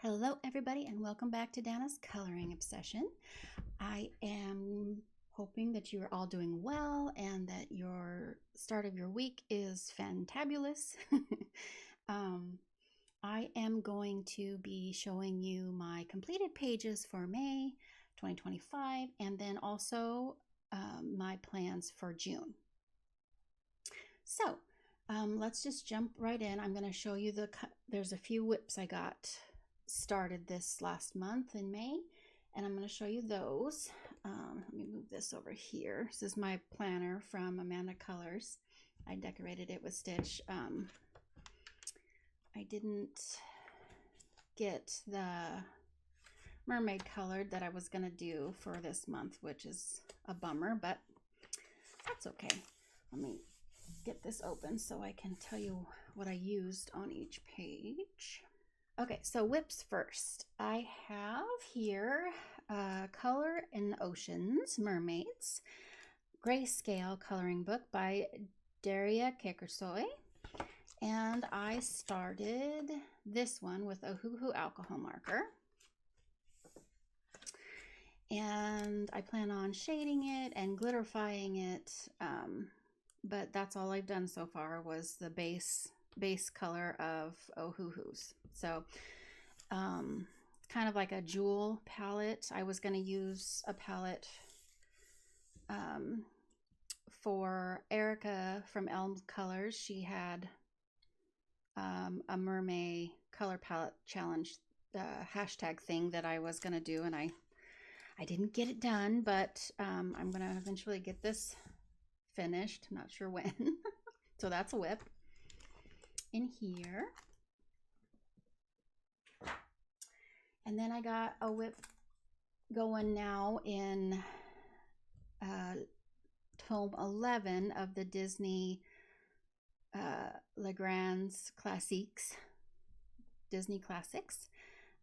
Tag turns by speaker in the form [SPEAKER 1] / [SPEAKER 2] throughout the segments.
[SPEAKER 1] Hello everybody and welcome back to Dana's Coloring Obsession. I am hoping that you are all doing well and that your start of your week is fantabulous. um, I am going to be showing you my completed pages for May 2025 and then also my plans for June. So let's just jump right in. I'm going to show you there's a few whips I got started this last month in May, and I'm going to show you those. Let me move this over here. This is my planner from Amanda Colors. I decorated it with Stitch. I didn't get the mermaid colored that I was going to do for this month, which is a bummer, but that's okay. Let me get this open so I can tell you what I used on each page. Okay, so whips first. I have here Color in Oceans, Mermaids, Grayscale Coloring Book by Daria Kekersoy. And I started this one with Ohuhu alcohol marker. And I plan on shading it and glitterifying it, but that's all I've done so far was the base color of Ohuhu's. So kind of like a jewel palette. I was going to use a palette for Erica from Elm Colors. She had a mermaid color palette challenge hashtag thing that I was going to do, and I didn't get it done, but I'm going to eventually get this finished. I'm not sure when. So that's a whip in here. And then I got a whip going now in tome 11 of the Disney Legrand's Classiques, Disney Classics,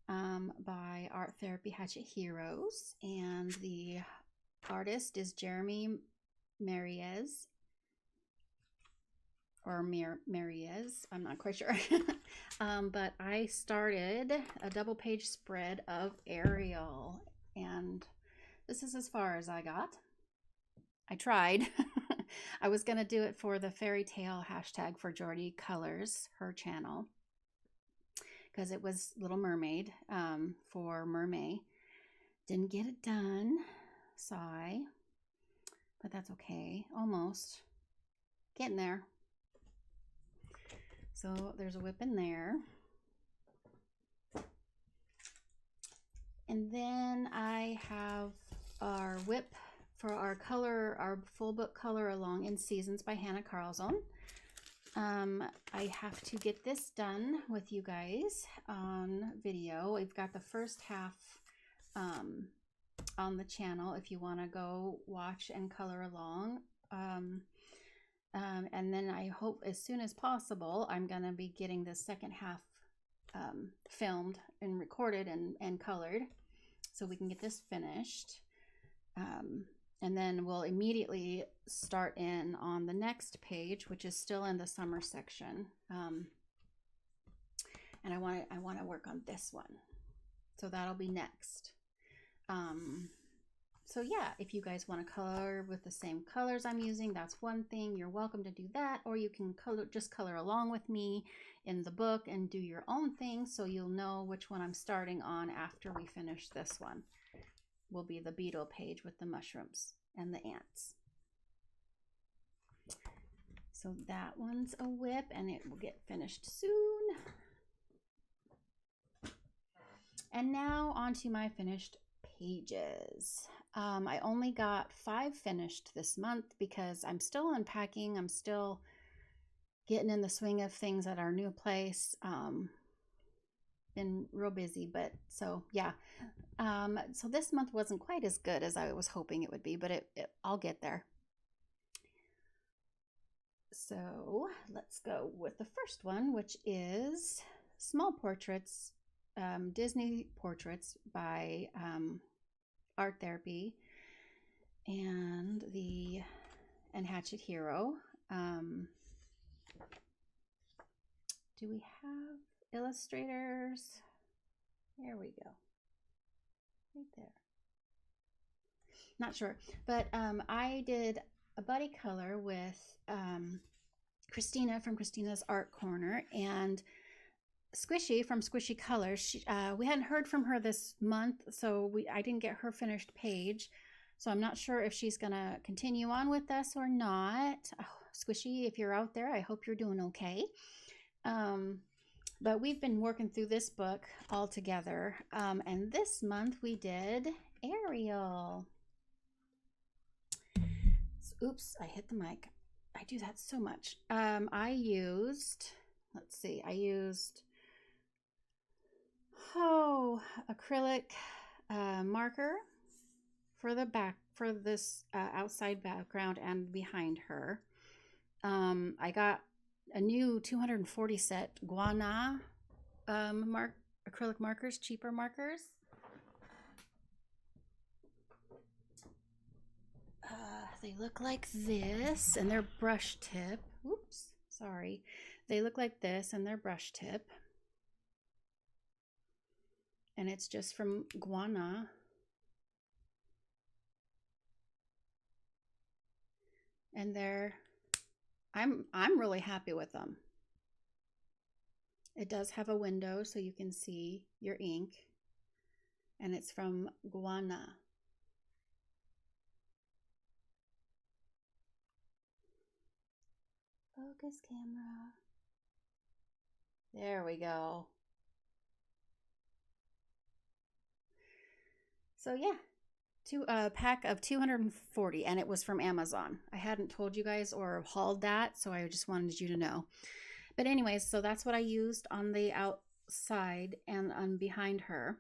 [SPEAKER 1] by Art Therapy Hatchet Heroes. And the artist is Jeremy Mariez. Or Mariez, I'm not quite sure. But I started a double page spread of Ariel, and this is as far as I got. I tried. I was going to do it for the fairy tale hashtag for Jordy Colors, her channel, because it was Little Mermaid for Mermaid. Didn't get it done, sigh, but that's okay. Almost getting there. So there's a whip in there. And then I have our whip for our full book color along in Seasons by Hannah Carlson. I have to get this done with you guys on video. We've got the first half on the channel if you want to go watch and color along. And then I hope as soon as possible, I'm going to be getting the second half filmed and recorded and colored so we can get this finished. And then we'll immediately start in on the next page, which is still in the summer section. And I want to work on this one. So that'll be next. So yeah, if you guys want to color with the same colors I'm using, that's one thing. You're welcome to do that, or you can just color along with me in the book and do your own thing, so you'll know which one I'm starting on after we finish this one. Will be the beetle page with the mushrooms and the ants. So that one's a whip, and it will get finished soon. And now onto my finished pages. I only got 5 finished this month because I'm still unpacking. I'm still getting in the swing of things at our new place. Been real busy, but so yeah. So this month wasn't quite as good as I was hoping it would be, but I'll get there. So let's go with the first one, which is Small Portraits, Disney Portraits by Art Therapy and Hatchet Hero. Do we have illustrators? There we go. Right there. Not sure. But I did a buddy color with Christina from Christina's Art Corner and Squishy from Squishy Colors. We hadn't heard from her this month, so I didn't get her finished page. So I'm not sure if she's going to continue on with us or not. Oh, Squishy, if you're out there, I hope you're doing okay. But we've been working through this book all together. And this month we did Ariel. Oops, I hit the mic. I do that so much. I used, let's see, acrylic marker for the back, for this outside background and behind her. I got a new 240 set Guana acrylic markers, cheaper markers. They look like this, and they're brush tip. Oops, sorry. They look like this, and they're brush tip. And it's just from Guana. And I'm really happy with them. It does have a window so you can see your ink. And it's from Guana. Focus camera. There we go. So yeah, a pack of 240, and it was from Amazon. I hadn't told you guys or hauled that, so I just wanted you to know. But anyways, so that's what I used on the outside and on behind her.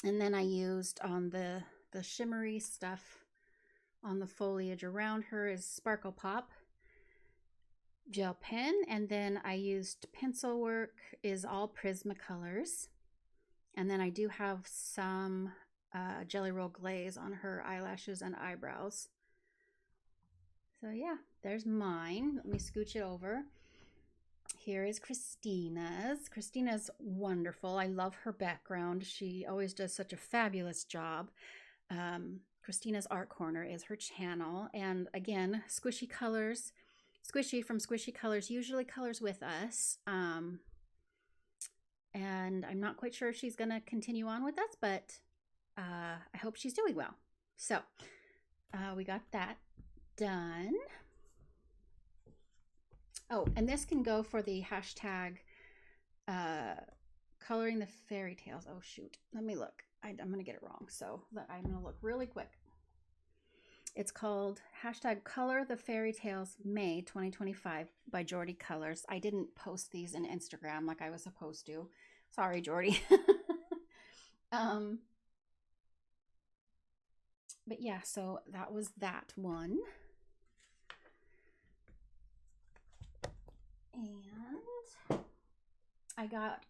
[SPEAKER 1] And then I used on the shimmery stuff on the foliage around her is Sparkle Pop gel pen, and then I used pencil work is all Prismacolors, and then I do have some Jelly Roll glaze on her eyelashes and eyebrows. So yeah, there's mine. Let me scooch it over. Here is Christina's. Christina's wonderful. I love her background. She always does such a fabulous job. Christina's Art Corner is her channel, and again, Squishy Colors. Squishy from Squishy Colors usually colors with us. And I'm not quite sure if she's going to continue on with us, but I hope she's doing well. So we got that done. Oh, and this can go for the hashtag coloring the fairy tales. Oh, shoot. Let me look. I'm going to get it wrong. So I'm going to look really quick. It's called hashtag Color the Fairy Tales May 2025 by Jordy Colors. I didn't post these in Instagram like I was supposed to. Sorry, Jordy. But yeah, so that was that one. And I got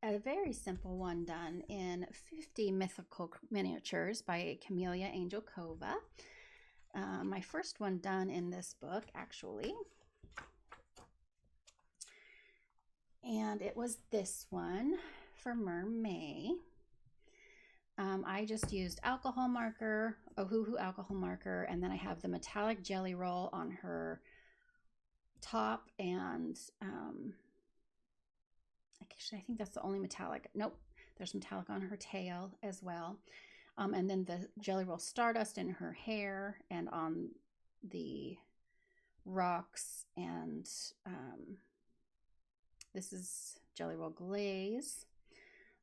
[SPEAKER 1] a very simple one done in 50 Mythical Miniatures by Camellia Angel Kova. My first one done in this book, actually. And it was this one for Mermay. I just used alcohol marker, Ohuhu alcohol marker, and then I have the metallic Jelly Roll on her top, and actually I think that's the only metallic. Nope, there's metallic on her tail as well. And then the Jelly Roll Stardust in her hair and on the rocks, and this is Jelly Roll Glaze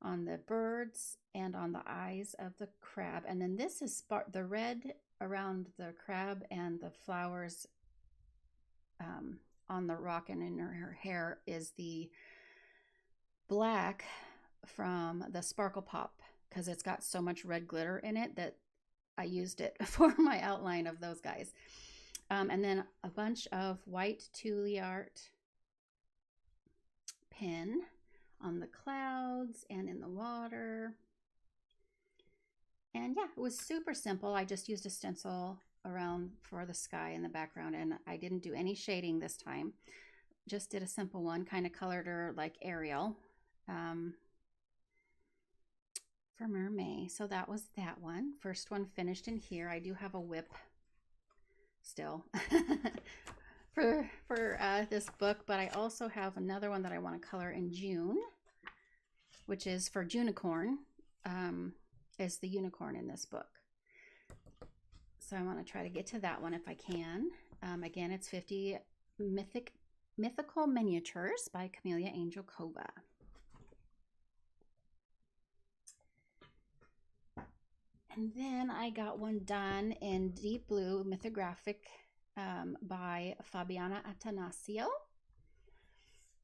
[SPEAKER 1] on the birds and on the eyes of the crab. And then this is the red around the crab and the flowers on the rock and in her hair is the black from the Sparkle Pop, because it's got so much red glitter in it that I used it for my outline of those guys. And then a bunch of white Tuliart pen on the clouds and in the water. And yeah, it was super simple. I just used a stencil around for the sky in the background, and I didn't do any shading this time. Just did a simple one, kind of colored her like Ariel. for Mermay. So that was that one. First one finished in here. I do have a WIP still for this book, but I also have another one that I want to color in June, which is for Junicorn. Is the unicorn in this book. So I want to try to get to that one if I can. Again, it's 50 Mythical Miniatures by Camellia Angel Kova. And then I got one done in Deep Blue Mythographic by Fabiana Atanasio.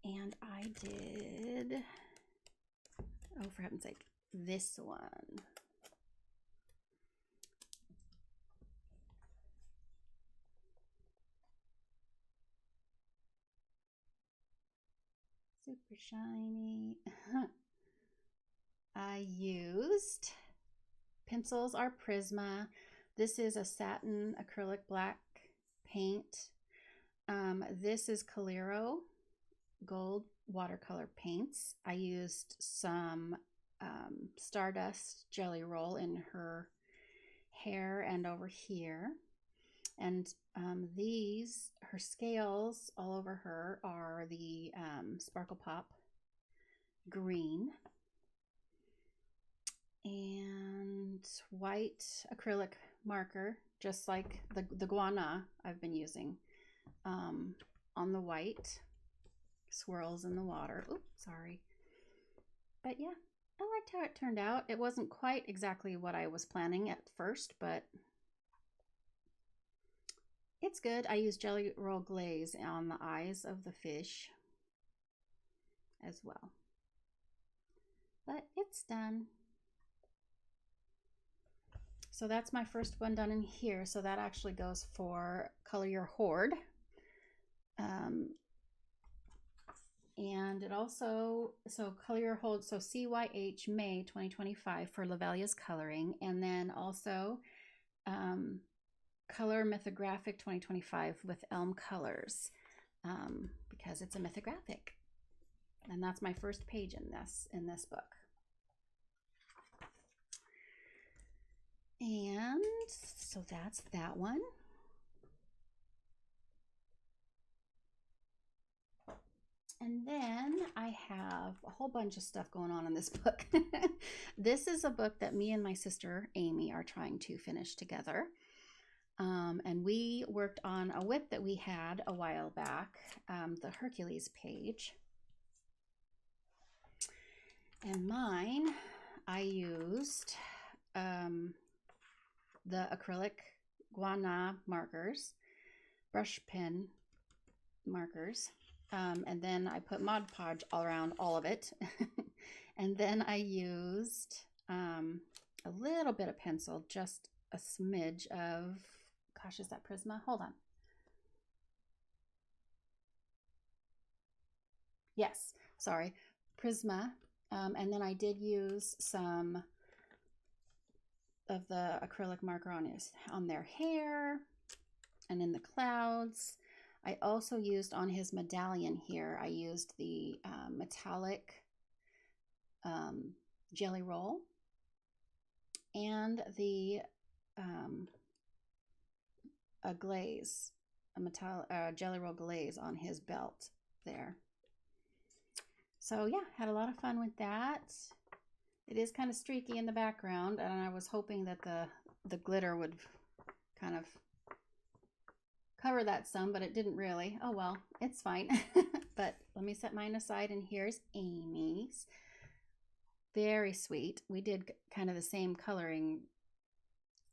[SPEAKER 1] And I did, oh, for heaven's sake, this one. Super shiny. I used pencils are Prisma. This is a satin acrylic black paint. This is Calero gold watercolor paints. I used some Stardust Jelly Roll in her hair and over here. And these, her scales all over her are the Sparkle Pop green. And white acrylic marker, just like the Guana I've been using on the white swirls in the water. Oops, sorry. But yeah, I liked how it turned out. It wasn't quite exactly what I was planning at first, but it's good. I used Jelly Roll glaze on the eyes of the fish as well. But it's done. So that's my first one done in here. So that actually goes for Color Your Hoard. And it also, so Color Your Hoard, so CYH May 2025 for Lavelia's coloring. And then also Color Mythographic 2025 with Elm Colors because it's a mythographic. And that's my first page in this book. And so that's that one. And then I have a whole bunch of stuff going on in this book. This is a book that me and my sister Amy are trying to finish together. And we worked on a WIP that we had a while back, the Hercules page. And mine, I used the acrylic Guana markers, brush pen markers, and then I put Mod Podge all around all of it. And then I used a little bit of pencil, just a smidge of, gosh, is that Prisma? Hold on. Yes, sorry, Prisma. And then I did use some of the acrylic marker on their hair and in the clouds. I also used on his medallion here, I used the metallic Jelly Roll and the a glaze, a metallic Jelly Roll glaze on his belt there. So yeah, had a lot of fun with that. It is kind of streaky in the background, and I was hoping that the glitter would kind of cover that some, but it didn't really. Oh well, it's fine. But let me set mine aside, and here's Amy's. Very sweet. We did kind of the same coloring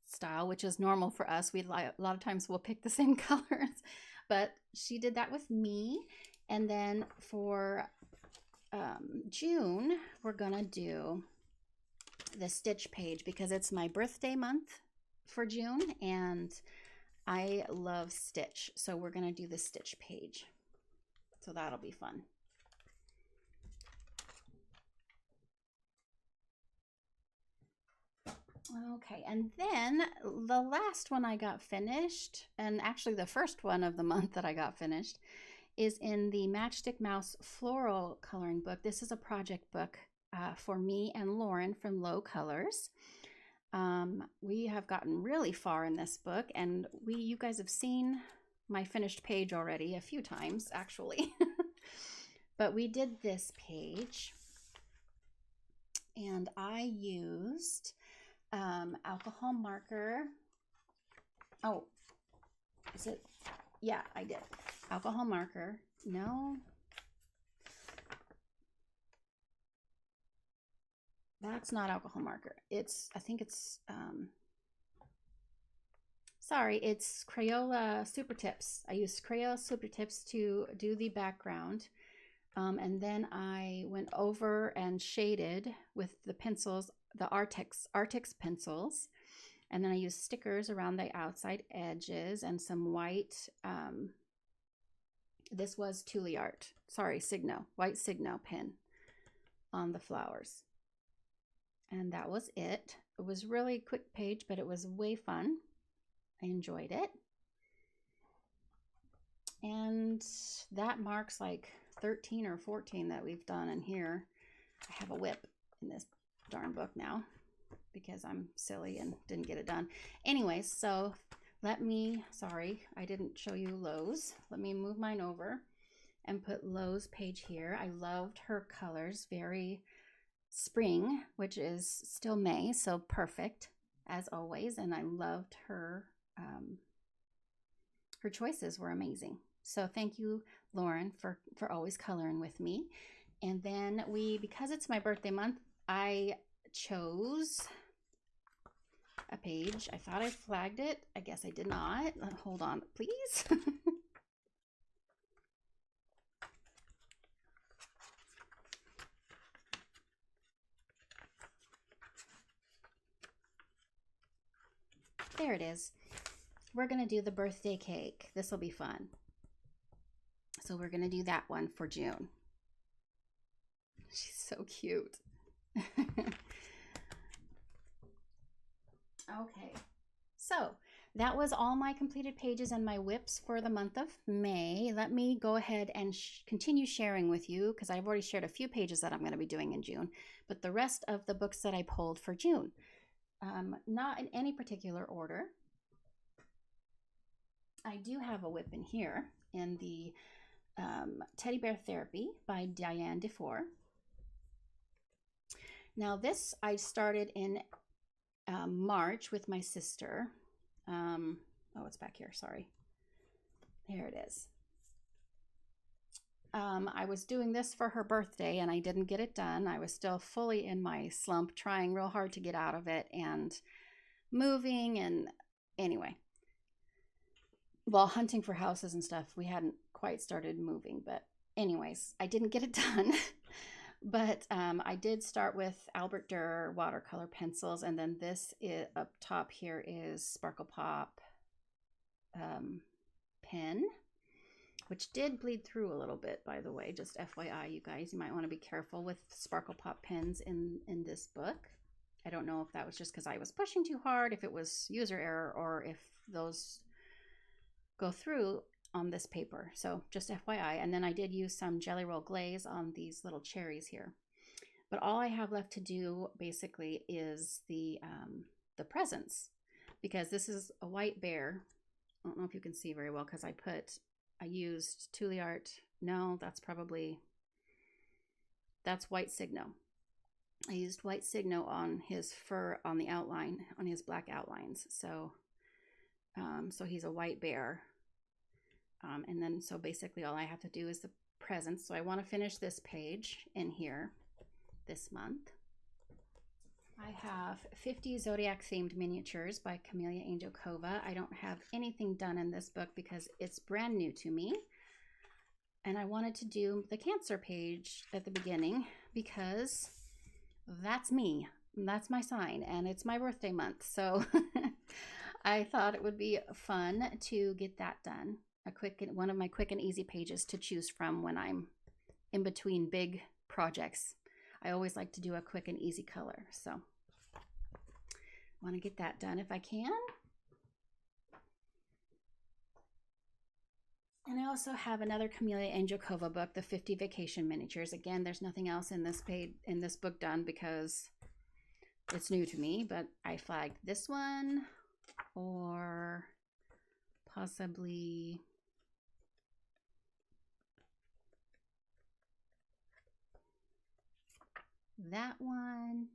[SPEAKER 1] style, which is normal for us. A lot of times we'll pick the same colors, but she did that with me. And then for June, we're gonna do the Stitch page because it's my birthday month for June and I love Stitch, so we're gonna do the Stitch page, so that'll be fun. Okay, and then the last one I got finished, and actually the first one of the month that I got finished, is in the Matchstick Mouse Floral Coloring Book. This is a project book for me and Lauren from Low Colors. We have gotten really far in this book, and you guys have seen my finished page already a few times, actually. But we did this page, and I used alcohol marker. Oh, is it? Yeah, I did. Alcohol marker. No. That's not alcohol marker. I think it's, sorry, it's Crayola Super Tips. I used Crayola Super Tips to do the background. And then I went over and shaded with the pencils, the Artix pencils. And then I used stickers around the outside edges and some white, this was Tule Art, sorry, Signo, white Signo pen on the flowers. And that was it. It was really quick page, but it was way fun. I enjoyed it. And that marks like 13 or 14 that we've done in here. I have a whip in this darn book now because I'm silly and didn't get it done. Anyways, so sorry, I didn't show you Lowe's. Let me move mine over and put Lowe's page here. I loved her colors, very spring, which is still May, so perfect as always. And I loved her choices were amazing. So thank you, Lauren, for always coloring with me. And then because it's my birthday month, I chose a page. I thought I flagged it. I guess I did not. Hold on, please. There it is. We're going to do the birthday cake. This will be fun. So we're going to do that one for June. She's so cute. Okay, so that was all my completed pages and my whips for the month of May. Let me go ahead and continue sharing with you, because I've already shared a few pages that I'm going to be doing in June, but the rest of the books that I pulled for June. Not in any particular order. I do have a whip in here in the Teddy Bear Therapy by Diane DeFore. Now this I started in March with my sister. Oh, it's back here, sorry. There it is. I was doing this for her birthday and I didn't get it done. I was still fully in my slump, trying real hard to get out of it and moving, and anyway. While hunting for houses and stuff, we hadn't quite started moving, but anyways, I didn't get it done. But I did start with Albert Durr watercolor pencils, and then this up top here is Sparkle Pop pen, which did bleed through a little bit, by the way, just FYI, you guys. You might want to be careful with Sparkle Pop pens in this book. I don't know if that was just because I was pushing too hard, if it was user error, or if those go through on this paper. So just FYI. And then I did use some Jelly Roll glaze on these little cherries here. But all I have left to do basically is the presents, because this is a white bear. I don't know if you can see very well because I used Tule Art. No, that's white Signo. I used white Signo on his fur, on the outline, on his black outlines. So so he's a white bear. And then, so basically all I have to do is the presents. So I want to finish this page in here this month. I have 50 Zodiac themed miniatures by Camellia Angel Kova. I don't have anything done in this book because it's brand new to me. And I wanted to do the Cancer page at the beginning because that's me. That's my sign, and it's my birthday month. So I thought it would be fun to get that done. One of my quick and easy pages to choose from when I'm in between big projects. I always like to do a quick and easy color. So I want to get that done if I can. And I also have another Camellia Angelkova book, the 50 Vacation Miniatures. Again, there's nothing else in this page in this book done because it's new to me, but I flagged this one or possibly that one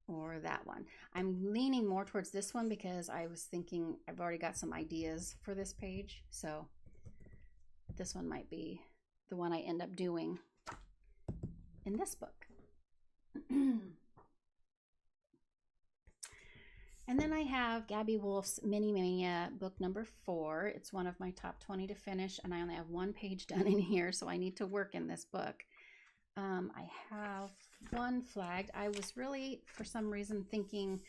[SPEAKER 1] or that one. I'm leaning more towards this one because I was thinking I've already got some ideas for this page. So this one might be the one I end up doing in this book. And then I have Gabby Wolf's Mini Mania book number 4. It's one of my top 20 to finish, and I only have one page done in here, so I need to work in this book. I have one flagged. I was really, for some reason, thinking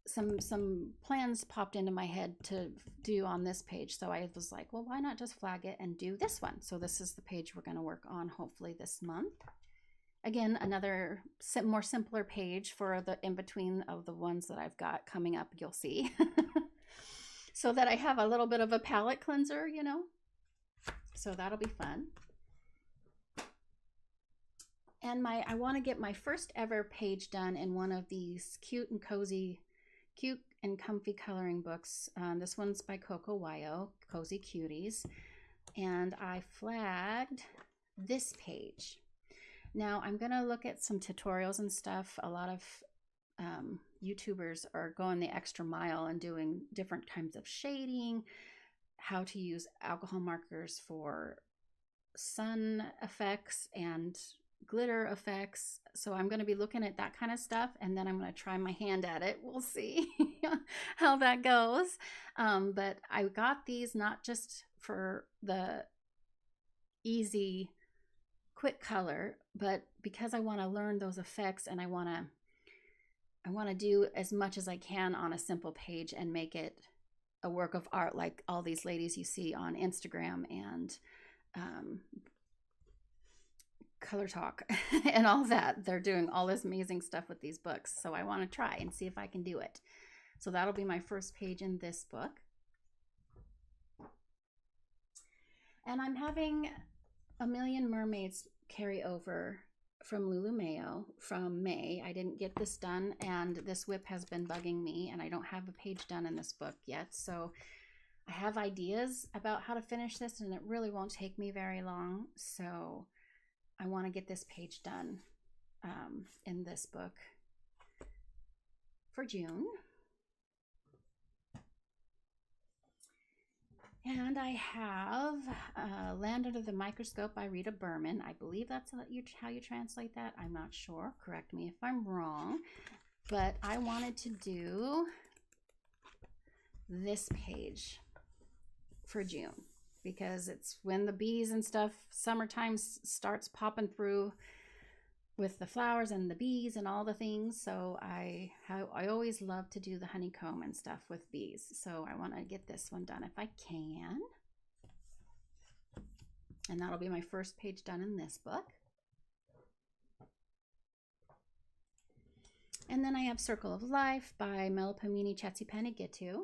[SPEAKER 1] some plans popped into my head to do on this page. So I was like, well, why not just flag it and do this one? So this is the page we're going to work on hopefully this month. Again, another more simpler page for the in-between of the ones that I've got coming up, you'll see. So that I have a little bit of a palette cleanser, you know. So that'll be fun. And I want to get my first ever page done in one of these cute and comfy coloring books. This one's by Coco Wyo, Cozy Cuties. And I flagged this page. Now I'm going to look at some tutorials and stuff. A lot of YouTubers are going the extra mile and doing different kinds of shading, how to use alcohol markers for sun effects and glitter effects. So I'm going to be looking at that kind of stuff, and then I'm going to try my hand at it. We'll see how that goes. But I got these not just for the easy quick color, but because I want to learn those effects, and I want to do as much as I can on a simple page and make it a work of art, like all these ladies you see on Instagram and Color Talk and all that. They're doing all this amazing stuff with these books. So I want to try and see if I can do it. So that'll be my first page in this book. And I'm having A Million Mermaids carry over from Lulu Mayo from May. I didn't get this done, and this WIP has been bugging me, and I don't have a page done in this book yet. So I have ideas about how to finish this, and it really won't take me very long. So I want to get this page done in this book for June. And I have Land Under the Microscope by Rita Berman. I believe that's how you translate that. I'm not sure. Correct me if I'm wrong. But I wanted to do this page for June because it's when the bees and stuff, summertime starts popping through with the flowers and the bees and all the things. So I always love to do the honeycomb and stuff with bees. So I want to get this one done if I can. And that'll be my first page done in this book. And then I have Circle of Life by Melpomene Chetzipanaghitu.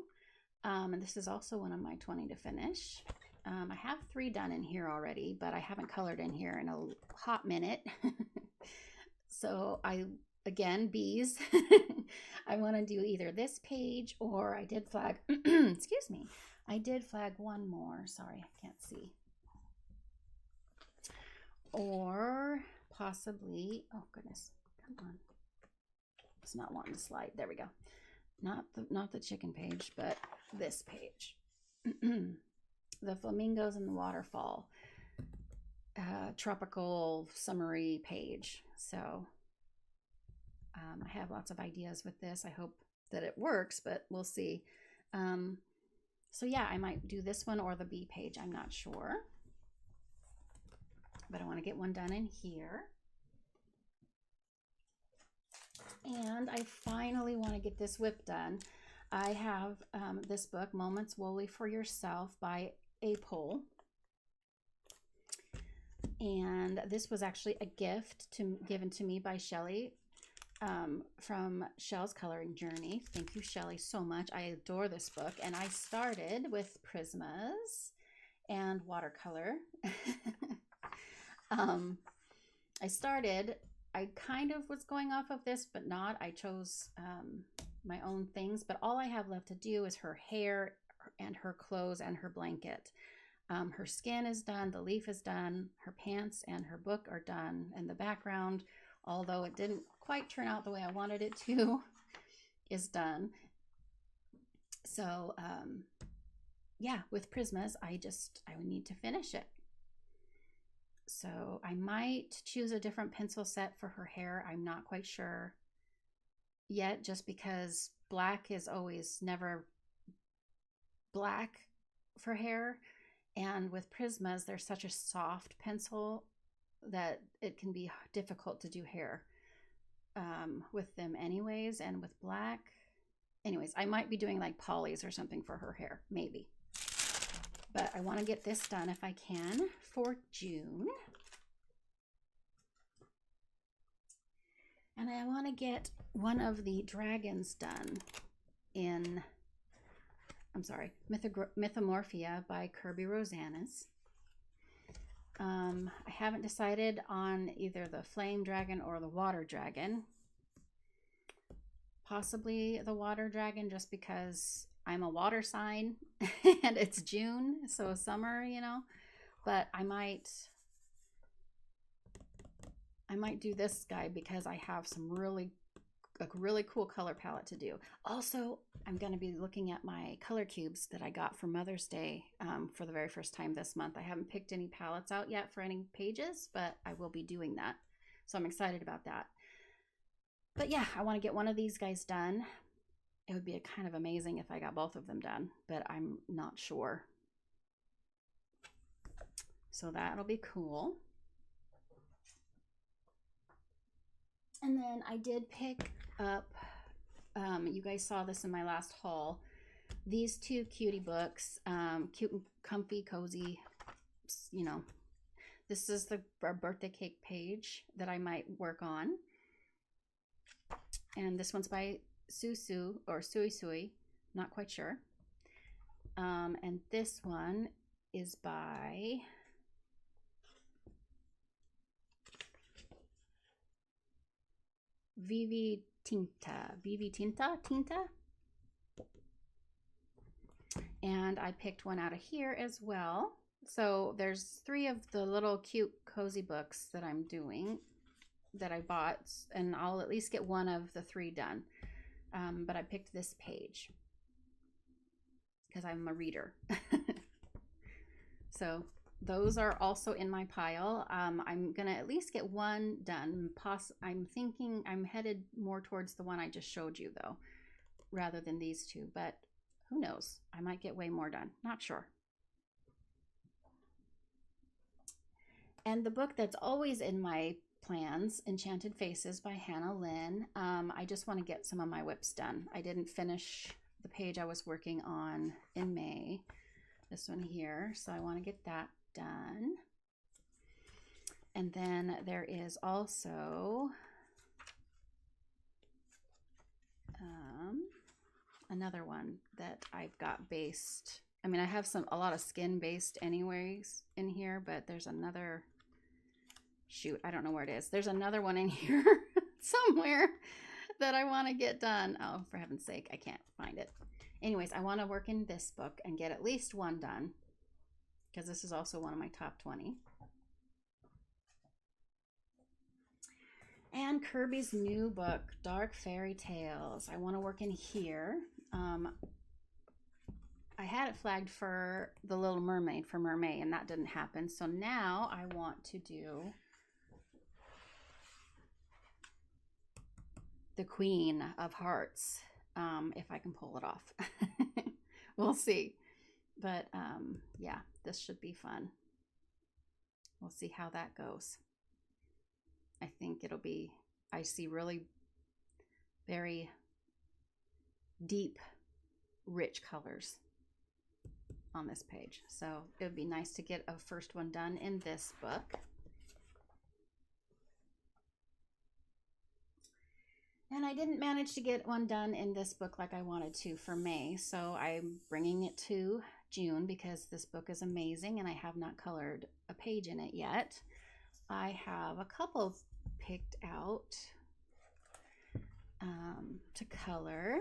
[SPEAKER 1] And this is also one of my 20 to finish. I have 3 done in here already, but I haven't colored in here in a hot minute. So again, bees. I want to do either this page, or I did flag, excuse me, I did flag one more. Sorry, I can't see. Or possibly, oh goodness, come on. It's not wanting to slide. There we go. Not the chicken page, but this page. The Flamingos and the Waterfall. Tropical summery page. So I have lots of ideas with this. I hope that it works, but we'll see. So yeah, I might do this one or the bee page. I'm not sure, but I want to get one done in here. And I finally want to get this WIP done. I have this book, Moments Wholly for Yourself by Apole. And this was actually a gift given to me by Shelly from Shell's Coloring Journey. Thank you, Shelly, so much. I adore this book. And I started with Prismas. and watercolor. I kind of was going off of this, but not. I chose my own things, but all I have left to do is her hair and her clothes and her blanket. Her skin is done, the leaf is done, her pants and her book are done, and the background, although it didn't quite turn out the way I wanted it to, is done. So yeah, with Prismas, I would need to finish it. So I might choose a different pencil set for her hair. I'm not quite sure yet, just because black is always never black for hair. And with Prismas, they're such a soft pencil that it can be difficult to do hair with them anyways. And with black, anyways, I might be doing like polys or something for her hair, maybe. But I want to get this done if I can for June. And I want to get one of the dragons done in, I'm sorry, Mythomorphia by Kirby Rosanes. I haven't decided on either the flame dragon or the water dragon. Possibly the water dragon, just because I'm a water sign and it's June, so summer, you know. But I might do this guy because I have a really cool color palette to do. Also, I'm going to be looking at my color cubes that I got for Mother's Day for the very first time this month. I haven't picked any palettes out yet for any pages, but I will be doing that. So I'm excited about that. But yeah, I want to get one of these guys done. It would be kind of amazing if I got both of them done, but I'm not sure. So that'll be cool. And then I did pick up, you guys saw this in my last haul, these two cutie books, cute and comfy, cozy, you know. This is our birthday cake page that I might work on. And this one's by Susu or Sui Sui, not quite sure. And this one is by Vivi Tinta. And I picked one out of here as well. So there's 3 of the little cute cozy books that I'm doing that I bought, and I'll at least get one of the 3 done. But I picked this page because I'm a reader. So those are also in my pile. I'm gonna at least get one done. I'm thinking I'm headed more towards the one I just showed you though, rather than these 2, but who knows? I might get way more done, not sure. And the book that's always in my plans, Enchanted Faces by Hannah Lynn. I just want to get some of my whips done. I didn't finish the page I was working on in May, this one here, so I want to get that done. And then there is also another one that I've got based. I mean, I have a lot of skin based anyways in here, but there's another, shoot, I don't know where it is. There's another one in here somewhere that I want to get done. Oh, for heaven's sake, I can't find it. Anyways, I want to work in this book and get at least one done, because this is also one of my top 20. And Kirby's new book, Dark Fairy Tales. I want to work in here. I had it flagged for The Little Mermaid for Mermaid, and that didn't happen. So now I want to do the Queen of Hearts, if I can pull it off. We'll see. But yeah, this should be fun. We'll see how that goes. I think it'll be, I see really very deep, rich colors on this page. So it would be nice to get a first one done in this book. And I didn't manage to get one done in this book like I wanted to for May, so I'm bringing it to June, because this book is amazing and I have not colored a page in it yet. I have a couple picked out to color.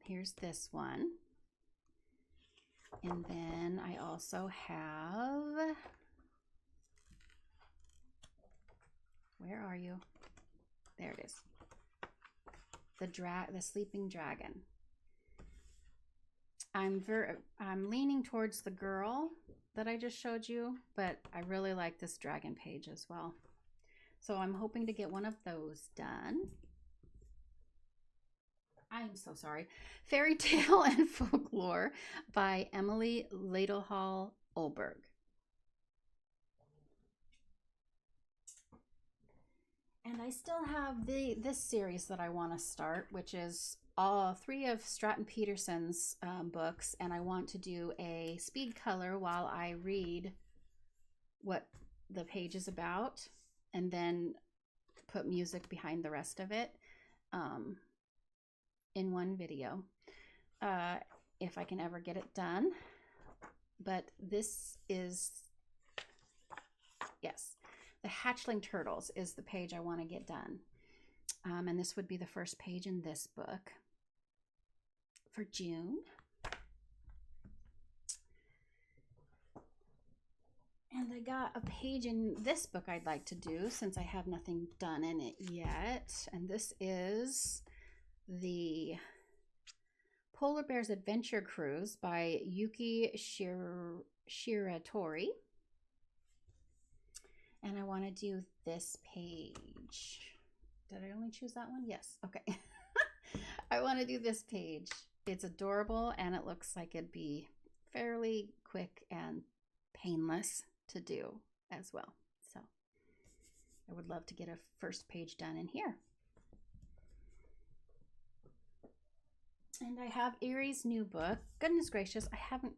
[SPEAKER 1] Here's this one. And then I also have, where are you? There it is. The Sleeping Dragon. I'm leaning towards the girl that I just showed you, but I really like this dragon page as well. So I'm hoping to get one of those done. I'm so sorry. Fairy Tale and Folklore by Emily Ladehall Olberg. And I still have this series that I want to start, which is all 3 of Stratton Peterson's books, and I want to do a speed color while I read what the page is about, and then put music behind the rest of it in one video, if I can ever get it done. But this is, yes, the Hatchling Turtles is the page I want to get done. And this would be the first page in this book for June. And I got a page in this book I'd like to do since I have nothing done in it yet. And this is the Polar Bears Adventure Cruise by Yuki Shiratori. And I want to do this page. Did I only choose that one? Yes. Okay. I want to do this page. It's adorable and it looks like it'd be fairly quick and painless to do as well. So I would love to get a first page done in here. And I have Erie's new book. Goodness gracious, I haven't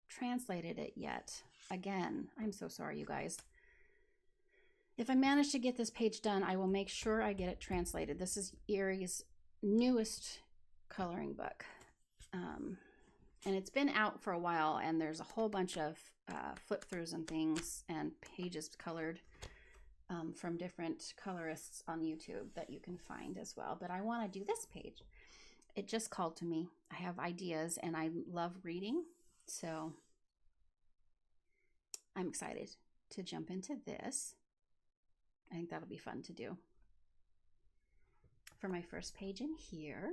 [SPEAKER 1] translated it yet. Again, I'm so sorry, you guys. If I manage to get this page done, I will make sure I get it translated. This is Erie's newest coloring book. And it's been out for a while, and there's a whole bunch of flip-throughs and things and pages colored from different colorists on YouTube that you can find as well. But I want to do this page. It just called to me. I have ideas, and I love reading, so I'm excited to jump into this. I think that'll be fun to do for my first page in here.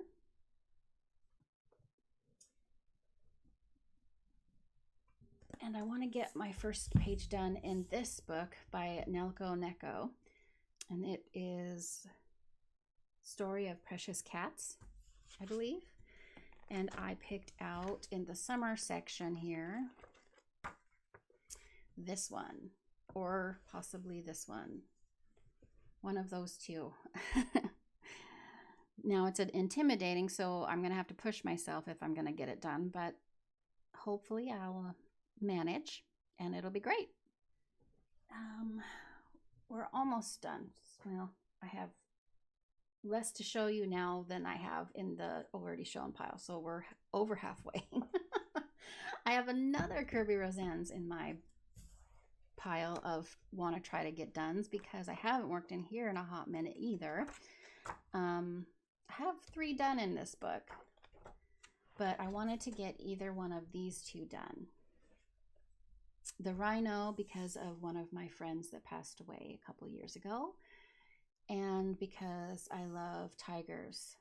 [SPEAKER 1] And I want to get my first page done in this book by Nelko Neko. And it is Story of Precious Cats, I believe. And I picked out in the summer section here this one, or possibly this one. One of those two. Now it's intimidating, so I'm going to have to push myself if I'm going to get it done, but hopefully I'll manage and it'll be great. We're almost done. Well, I have less to show you now than I have in the already shown pile, so we're over halfway. I have another Kirby Roseanne's in my pile of want to try to get done because I haven't worked in here in a hot minute either. I have 3 done in this book, but I wanted to get either one of these 2 done. The Rhino, because of one of my friends that passed away a couple years ago, and because I love tigers.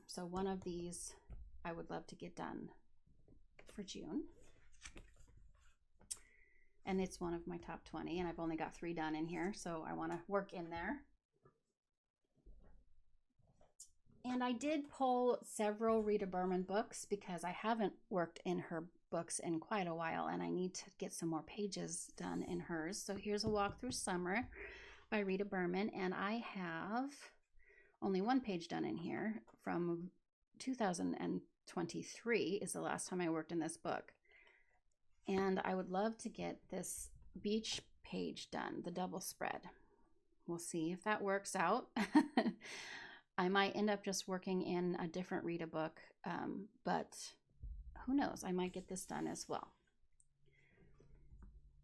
[SPEAKER 1] So one of these I would love to get done for June. And it's one of my top 20, and I've only got 3 done in here, so I want to work in there. And I did pull several Rita Berman books because I haven't worked in her books in quite a while, and I need to get some more pages done in hers. So here's a walk through summer by Rita Berman, and I have only 1 page done in here from 2023 is the last time I worked in this book. And I would love to get this beach page done, the double spread. We'll see if that works out. I might end up just working in a different Rita book, but who knows, I might get this done as well.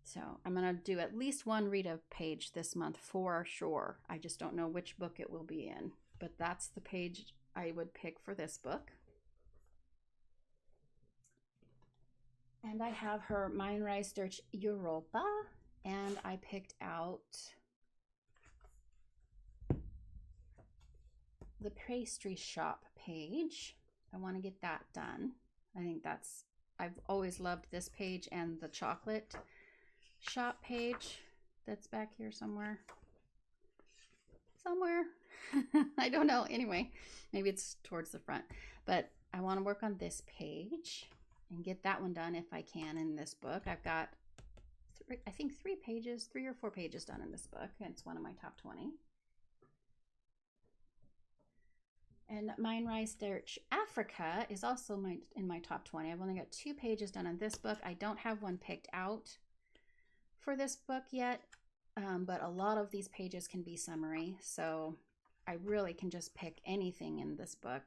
[SPEAKER 1] So I'm going to do at least one Rita page this month for sure. I just don't know which book it will be in, but that's the page I would pick for this book. And I have her Mein Reis durch Europa, and I picked out the pastry shop page. I want to get that done. I think I've always loved this page and the chocolate shop page that's back here somewhere. I don't know. Anyway, maybe it's towards the front, but I want to work on this page and get that one done if I can in this book. I've got I think 3 or 4 pages done in this book. It's one of my top 20. And Mein Reis durch Afrika is also in my top 20. I've only got 2 pages done on this book. I don't have one picked out for this book yet, but a lot of these pages can be summary, so I really can just pick anything in this book.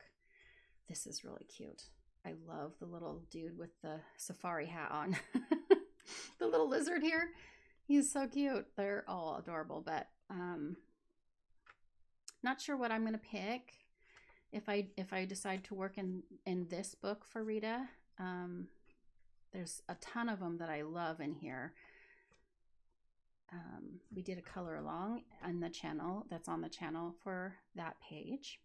[SPEAKER 1] This is really cute. I love the little dude with the safari hat on. The little lizard here, he's so cute. They're all adorable, but not sure what I'm going to pick if I decide to work in this book for Rita. There's a ton of them that I love in here. We did a color along on the channel, that's on the channel for that page.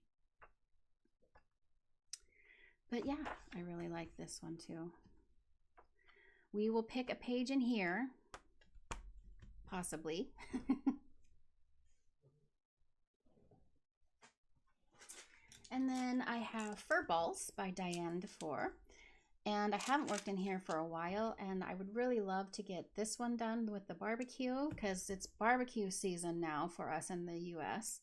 [SPEAKER 1] But yeah, I really like this one too. We will pick a page in here, possibly. And then I have Fur Balls by Diane DeFore. And I haven't worked in here for a while, and I would really love to get this one done with the barbecue, because it's barbecue season now for us in the US.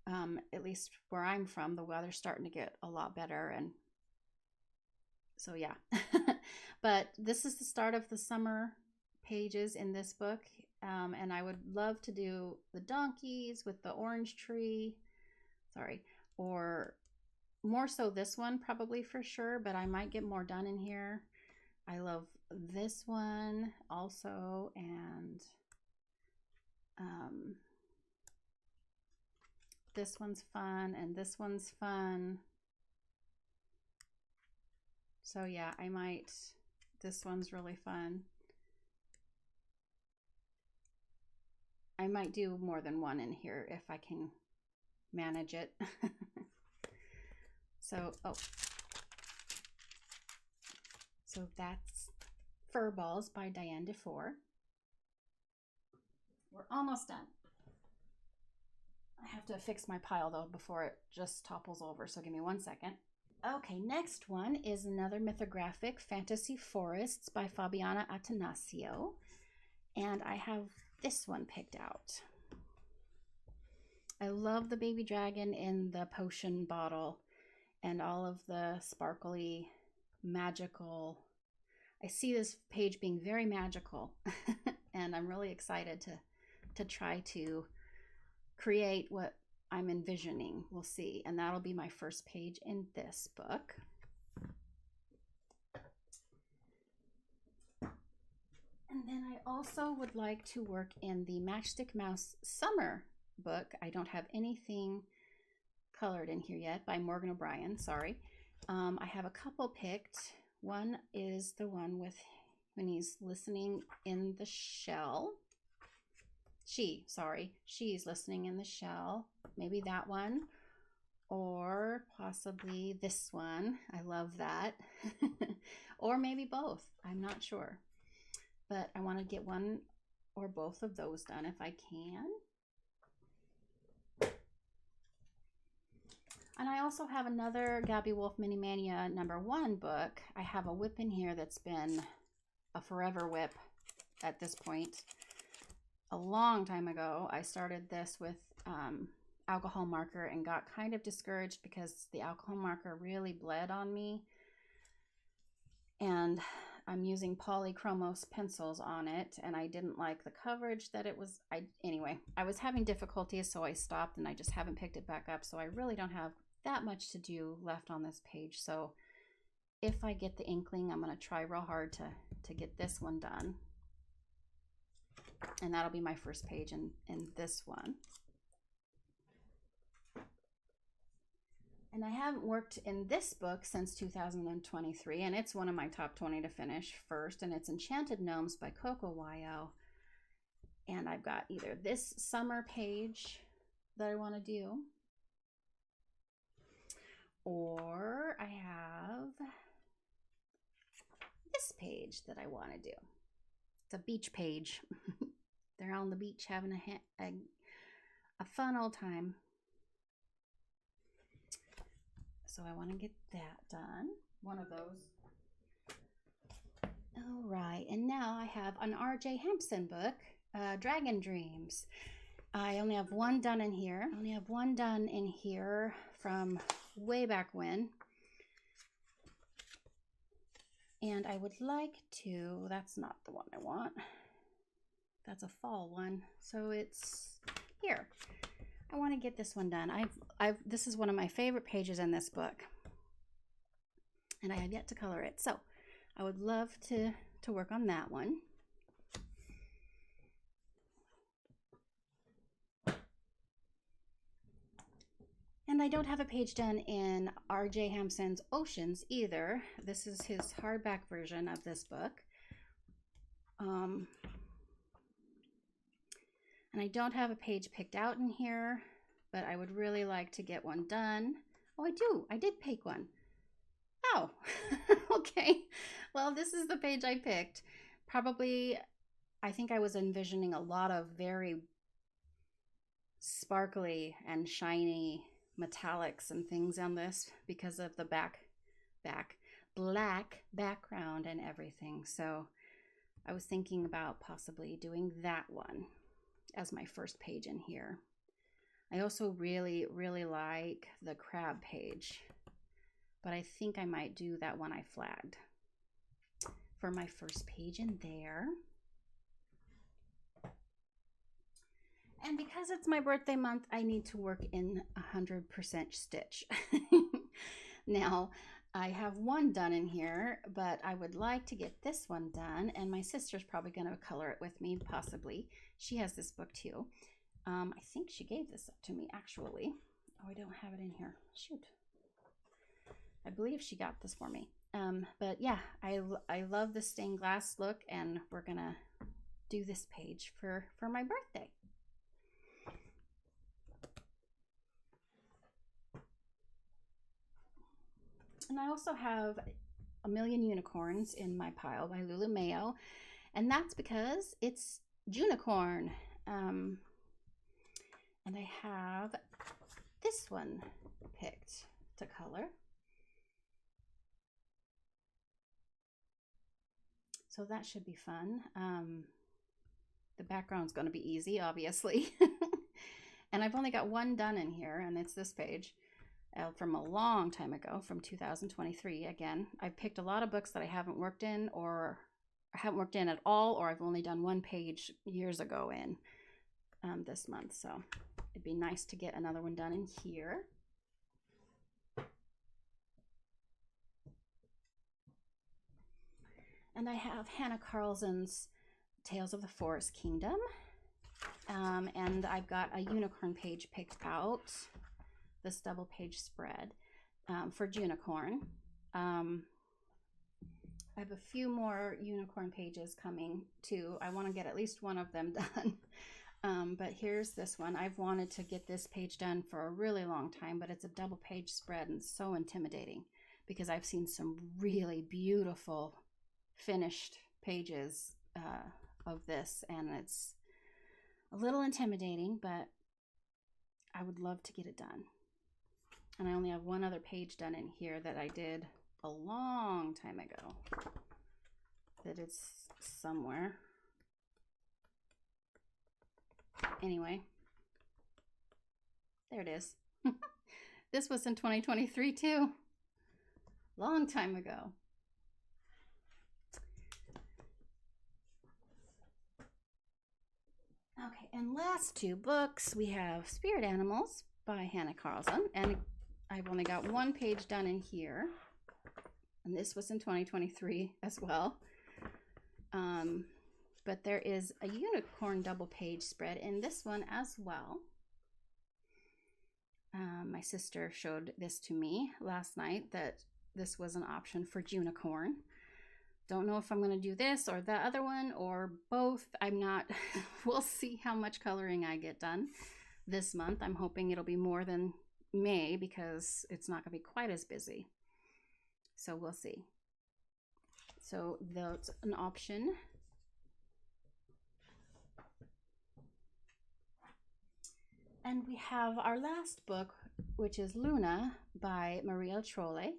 [SPEAKER 1] At least where I'm from, the weather's starting to get a lot better, and so yeah. But this is the start of the summer pages in this book, and I would love to do the donkeys with the orange tree, or more so this one probably for sure, but I might get more done in here. I love this one also, and this one's fun, and this one's fun. So yeah, this one's really fun. I might do more than one in here if I can manage it. So that's Fur Balls by Diane DeFore. We're almost done. I have to fix my pile though before it just topples over, so give me 1 second. Okay, next one is another mythographic, Fantasy Forests by Fabiana Attanasio, and I have this one picked out. I love the baby dragon in the potion bottle and all of the sparkly, magical. I see this page being very magical, and I'm really excited to try to create what I'm envisioning. We'll see, and that'll be my first page in this book. And then I also would like to work in the Matchstick Mouse Summer book. I don't have anything colored in here yet, by Morgan O'Brien, sorry. I have a couple picked. One is the one with when he's listening in the shell. She's listening in the shell. Maybe that one, or possibly this one. I love that. Or maybe both, I'm not sure. But I want to get one or both of those done if I can. And I also have another Gabby Wolf Mini Mania #1 book. I have a whip in here that's been a forever whip at this point. A long time ago, I started this with alcohol marker and got kind of discouraged because the alcohol marker really bled on me. And I'm using Polychromos pencils on it, and I didn't like the coverage that it was. Anyway, I was having difficulties, so I stopped, and I just haven't picked it back up. So I really don't have that much to do left on this page. So if I get the inkling, I'm going to try real hard to get this one done. And that'll be my first page in this one. And I haven't worked in this book since 2023, and it's one of my top 20 to finish first, and it's Enchanted Gnomes by Coco Wyo. And I've got either this summer page that I want to do, or I have this page that I want to do. It's a beach page. They're on the beach having a fun old time. So I want to get that done. One of those. All right, and now I have an R.J. Hampson book, Dragon Dreams. I only have one done in here. From way back when. And I would like to, that's not the one I want. That's a fall one. So it's here. I want to get this one done. This is one of my favorite pages in this book, and I have yet to color it. So I would love to work on that one. And I don't have a page done in R.J. Hampson's Oceans either. This is his hardback version of this book. And I don't have a page picked out in here, but I would really like to get one done. Oh, I do. I did pick one. Oh, okay. Well, this is the page I picked. Probably, I think I was envisioning a lot of very sparkly and shiny metallics and things on this because of the black background and everything. So I was thinking about possibly doing that one as my first page in here. I also really like the crab page, but I think I might do that one I flagged for my first page in there. And because it's my birthday month, I need to work in 100% stitch. Now, I have one done in here, but I would like to get this one done, and my sister's probably going to color it with me, possibly. She has this book too. I think she gave this up to me, actually. Oh, I don't have it in here. Shoot. I believe she got this for me. But yeah, I love the stained glass look, and we're going to do this page for my birthday. And I also have A Million Unicorns in my pile by Lulu Mayo, and that's because it's Junicorn. And I have this one picked to color. So that should be fun. The background's going to be easy, obviously. And I've only got one done in here, and it's this page. From a long time ago, from 2023. Again, I've picked a lot of books that I haven't worked in, or I haven't worked in at all, or I've only done one page years ago in this month. So it'd be nice to get another one done in here. And I have Hannah Carlson's Tales of the Forest Kingdom. And I've got a unicorn page picked out. This double page spread for Junicorn. I have a few more unicorn pages coming too. I want to get at least one of them done. But here's this one. I've wanted to get this page done for a really long time, but it's a double page spread and so intimidating because I've seen some really beautiful finished pages of this, and it's a little intimidating, but I would love to get it done. And I only have one other page done in here that I did a long time ago. That it's somewhere. Anyway, there it is. This was in 2023 too. Long time ago. Okay, and last two books, we have Spirit Animals by Hannah Carlson, and I've only got one page done in here. and this was in 2023 as well. But there is a unicorn double page spread in this one as well. My sister showed this to me last night, that this was an option for Junicorn. Don't know if I'm going to do this or the other one or both. I'm not. We'll see how much coloring I get done this month. I'm hoping it'll be more than May because it's not going to be quite as busy. So we'll see. So that's an option. And we have our last book, which is Luna by Maria Trolle.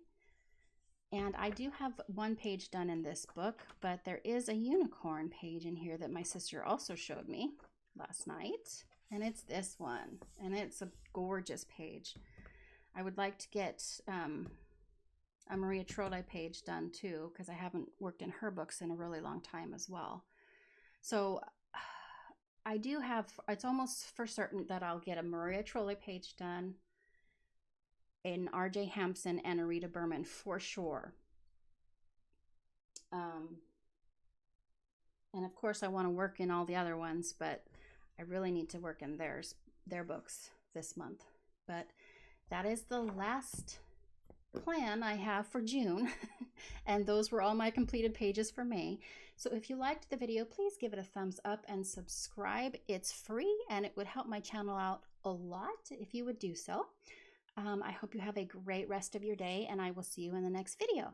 [SPEAKER 1] And I do have one page done in this book, but there is a unicorn page in here that my sister also showed me last night. And it's this one. And it's a gorgeous page. I would like to get a Maria Trolle page done too, because I haven't worked in her books in a really long time as well. So I do have, it's almost for certain that I'll get a Maria Trolle page done, an R.J. Hampson and a Rita Berman for sure. And of course I want to work in all the other ones, but I really need to work in their books this month. But that is the last plan I have for June. And those were all my completed pages for May. So if you liked the video, please give it a thumbs up and subscribe. It's free and it would help my channel out a lot if you would do so. I hope you have a great rest of your day, and I will see you in the next video.